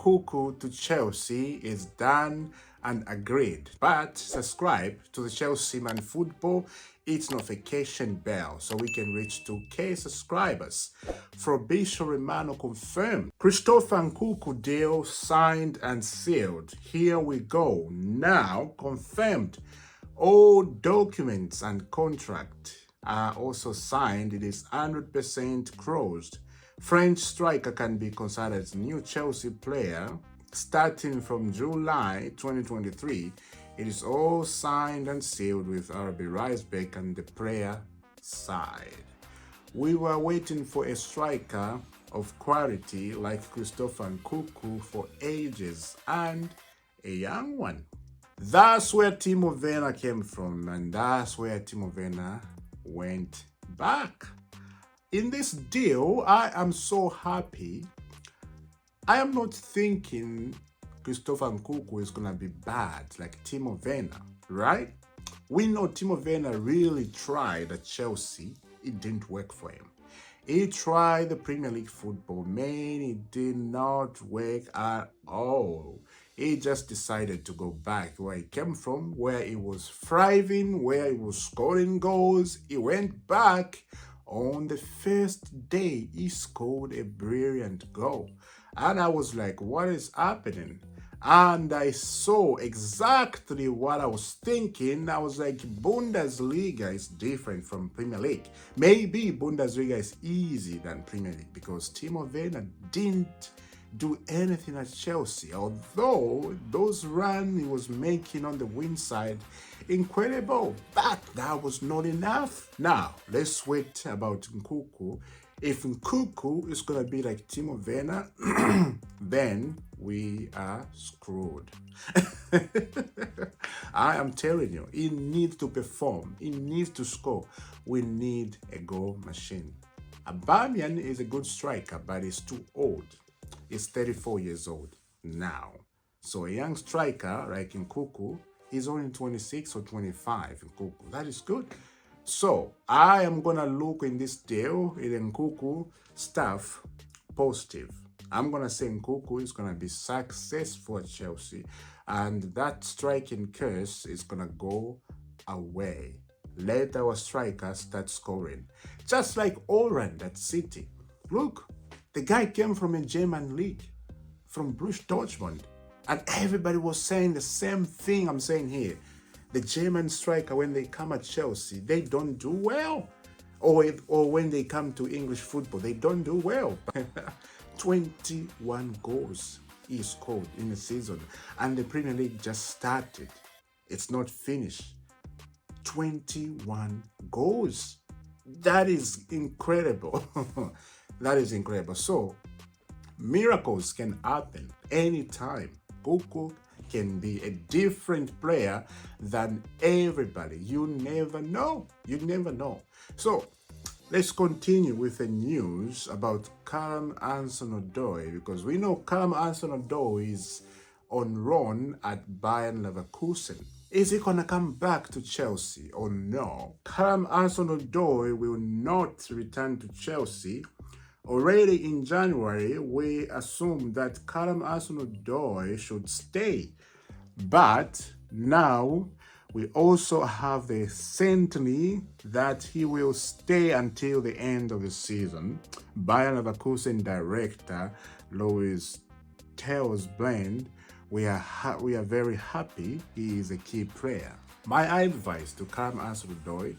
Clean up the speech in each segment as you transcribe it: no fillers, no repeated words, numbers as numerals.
Nkunku to Chelsea is done and agreed. But subscribe to the Chelsea Man Football, its notification bell so we can reach 2K subscribers. Fabrizio Romano confirmed. Christopher Nkunku deal signed and sealed. Here we go. Now confirmed. All documents and contract are also signed. It is 100% closed. French striker can be considered as new Chelsea player starting from July 2023. It is all signed and sealed with RB Reisbeck and the player side. We were waiting for a striker of quality like Christopher Nkunku for ages, and a young one. That's where Timo Werner came from, and that's where Timo Werner went back. In this deal, I am so happy. I am not thinking Christopher Nkunku is going to be bad like Timo Werner, right? We know Timo Werner really tried at Chelsea. It didn't work for him. He tried the Premier League football. Man, it did not work at all. He just decided to go back where he came from, where he was thriving, where he was scoring goals. He went back. On the first day, he scored a brilliant goal. And I was like, what is happening? And I saw exactly what I was thinking. I was like, Bundesliga is different from Premier League. Maybe Bundesliga is easier than Premier League because Timo Werner didn't do anything at Chelsea. Although those runs he was making on the wing side, incredible. But that was not enough. Now, let's wait about Nkunku. If Nkunku is going to be like Timo Werner, then we are screwed. I am telling you, he needs to perform. He needs to score. We need a goal machine. Aubameyang is a good striker, but he's too old. He's 34 years old now. So a young striker like Nkunku is only 26 or 25. Nkunku, that is good. So I am going to look in this deal in Nkunku stuff positive. I'm going to say Nkunku is going to be successful at Chelsea, and that striking curse is going to go away. Let our strikers start scoring. Just like Oran at City. Look, the guy came from a German league, from Borussia Dortmund, and everybody was saying the same thing I'm saying here. The German striker, when they come at Chelsea, they don't do well. Or when they come to English football, they don't do well. 21 goals he scored in the season, and the Premier League just started. It's not finished. 21 goals. That is incredible. That is incredible. So, miracles can happen anytime. Nkunku can be a different player than everybody. You never know. You never know. So, let's continue with the news about Callum Hudson-Odoi, because we know Callum Hudson-Odoi is on run at Bayern Leverkusen. Is he going to come back to Chelsea or no? Callum Hudson-Odoi will not return to Chelsea. Already in January, we assumed that Callum Hudson-Odoi should stay. But now we also have the certainty that he will stay until the end of the season. Bayern Leverkusen director Louis Blend, we are very happy he is a key player. My advice to Callum Hudson-Odoi: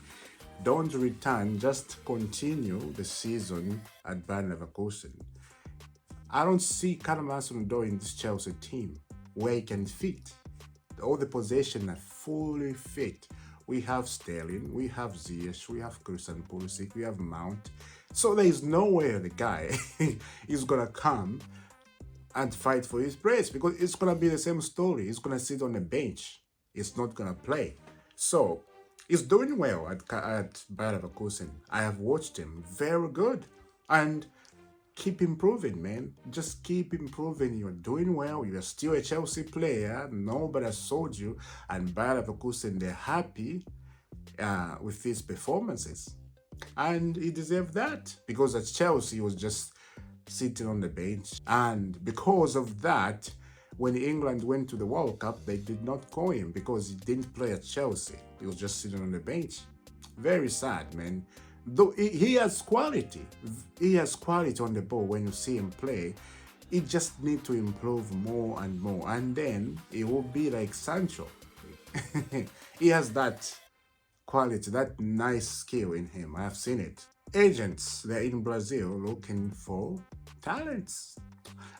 don't return, just continue the season at Bayern Leverkusen. I don't see Callum Hudson-Odoi in this Chelsea team where he can fit. All the possessions are fully fit. We have Sterling, we have Ziyech, we have Christian Pulisic, we have Mount. So there is nowhere the guy is going to come and fight for his place, because it's going to be the same story. He's going to sit on the bench. He's not going to play. So he's doing well at Bayer Leverkusen. I have watched him. Very good. And keep improving, man. Just keep improving. You're doing well. You're still a Chelsea player. Nobody has sold you. And Bayer Leverkusen, they're happy with his performances. And he deserved that, because at Chelsea, he was just sitting on the bench. And because of that, when England went to the World Cup, they did not call him because he didn't play at Chelsea. He was just sitting on the bench. Very sad, man. Though he has quality. He has quality on the ball when you see him play. He just need to improve more and more. And then he will be like Sancho. He has that quality, that nice skill in him. I have seen it. Agents, they're in Brazil looking for talents.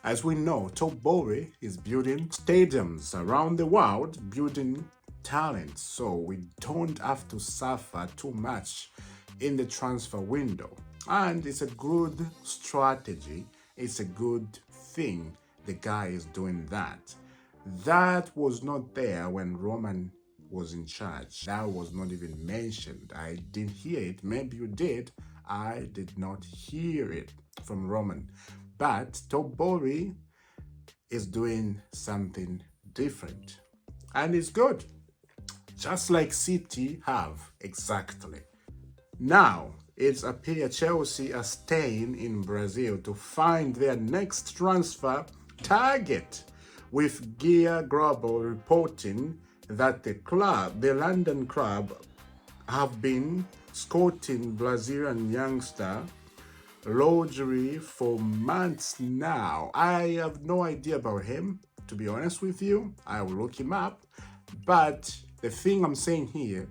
As we know, Top Bowley is building stadiums around the world, building talent. So we don't have to suffer too much in the transfer window. And it's a good strategy. It's a good thing the guy is doing that. That was not there when Roman was in charge. That was not even mentioned. I didn't hear it. Maybe you did. I did not hear it from Roman. But Top Bowley is doing something different. And it's good. Just like City have, exactly. Now, it's appears Chelsea are staying in Brazil to find their next transfer target, with Gear Global reporting that the London club, have been scouting Brazilian youngster Rodri for months now. I have no idea about him, to be honest with you. I will look him up. But the thing I'm saying here,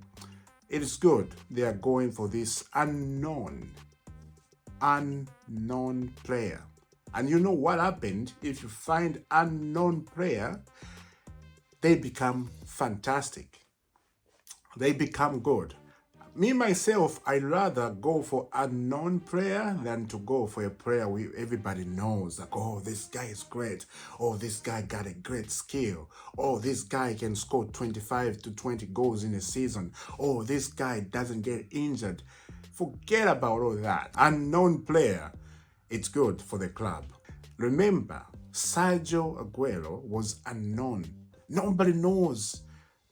it is good they are going for this unknown player. And you know what happened? If you find unknown player, they become fantastic. They become good. Me, myself, I'd rather go for a unknown player than to go for a player everybody knows. Like, oh, this guy is great. Oh, this guy got a great skill. Oh, this guy can score 25 to 20 goals in a season. Oh, this guy doesn't get injured. Forget about all that. Unknown player, it's good for the club. Remember, Sergio Aguero was unknown. Nobody knows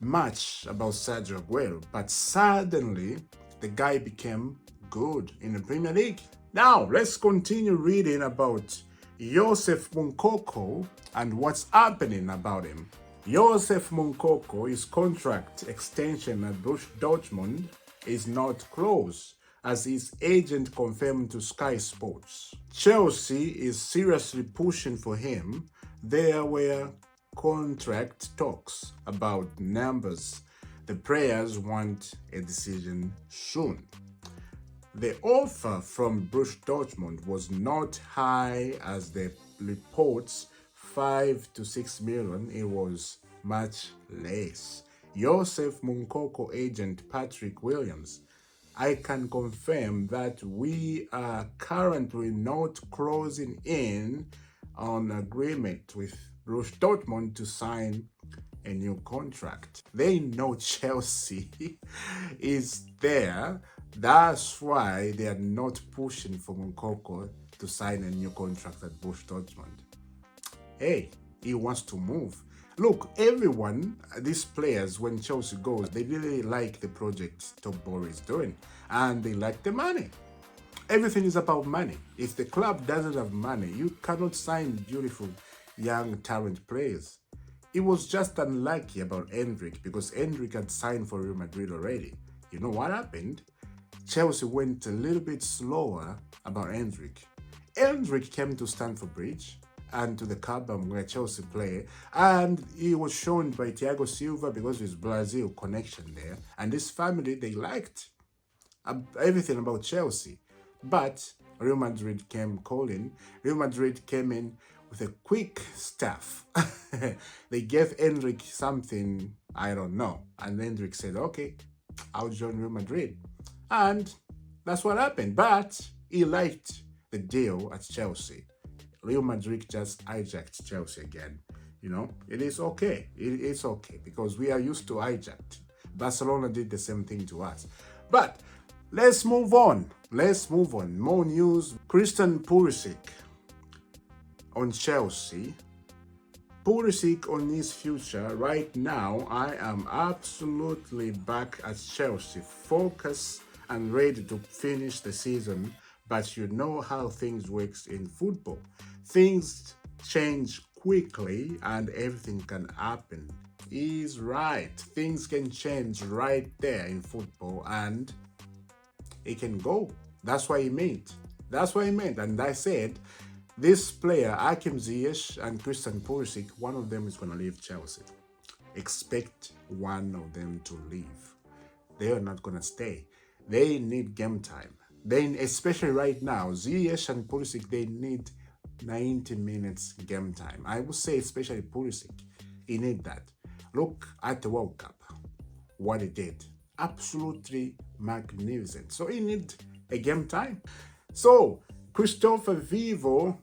much about Sergio Aguero, but suddenly the guy became good in the Premier League. Now, let's continue reading about Joseph Nkunku and what's happening about him. Joseph Nkunku, his contract extension at Borussia Dortmund is not close, as his agent confirmed to Sky Sports. Chelsea is seriously pushing for him. There were contract talks about numbers. The players want a decision soon. The offer from Borussia Dortmund was not high as the reports 5 to 6 million. It was much less. Joseph Nkunku agent Patrick Williams, I can confirm that we are currently not closing in on agreement with Borussia Dortmund to sign a new contract. They know Chelsea is there. That's why they are not pushing for Nkunku to sign a new contract at Borussia Dortmund. Hey, he wants to move. Look, everyone, these players, when Chelsea goes, they really like the project Top Bowley is doing, and they like the money. Everything is about money. If the club doesn't have money, you cannot sign beautiful young talent players. It was just unlucky about Endrick because Endrick had signed for Real Madrid already. You know what happened? Chelsea went a little bit slower about Endrick. Endrick came to Stamford Bridge and to the Cabam where Chelsea play, and he was shown by Thiago Silva because of his Brazil connection there. And this family, they liked everything about Chelsea. But Real Madrid came calling. Real Madrid came in with a quick stuff. They gave Endrick something, I don't know. And Endrick said, okay, I'll join Real Madrid. And that's what happened. But he liked the deal at Chelsea. Real Madrid just hijacked Chelsea again. You know, it is okay. It's okay because we are used to hijacked. Barcelona did the same thing to us. But let's move on. More news. Christian Pulisic on Chelsea. Pulisic on his future. Right now, I am absolutely back at Chelsea. Focus and ready to finish the season but you know how things works in football. Things change quickly and everything can happen. He's right. Things can change right there in football and it can go. That's what he meant. That's what he meant. And I said, this player, Hakim Ziyech and Christian Pulisic, one of them is going to leave Chelsea. Expect one of them to leave. They are not going to stay. They need game time. They, especially right now, Ziyech and Pulisic, they need 90 minutes game time. I would say especially Pulisic, he need that. Look at the World Cup, what he did. Absolutely magnificent. So he need a game time. So Christopher Vivo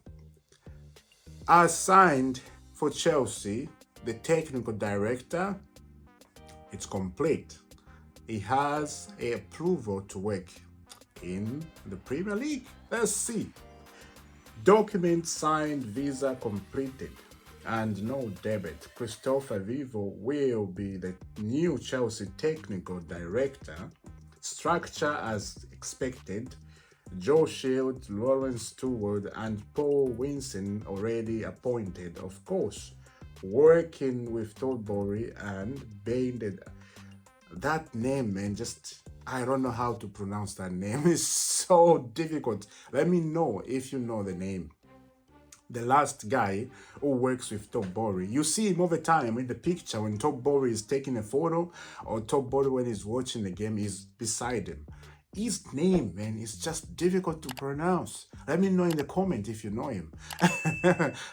has signed for Chelsea. The technical director, it's complete. He has a approval to work in the Premier League. Let's see. Document signed, visa completed, and no debit. Christopher Vivo will be the new Chelsea technical director. Structure as expected. Joe Shield, Lawrence Stewart, and Paul Winson already appointed, of course. Working with Tolbury and Bain. That name, man, just I don't know how to pronounce that name. It's so difficult. Let me know if you know the name. The last guy who works with Top Bori. You see him over time in the picture when Top Bori is taking a photo or Top Bori when he's watching the game is beside him. His name, man, is just difficult to pronounce. Let me know in the comment if you know him.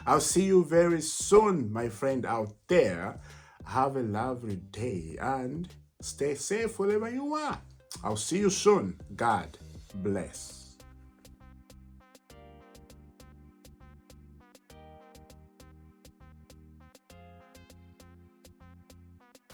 I'll see you very soon, my friend out there. Have a lovely day and stay safe wherever you are. I'll see you soon. God bless.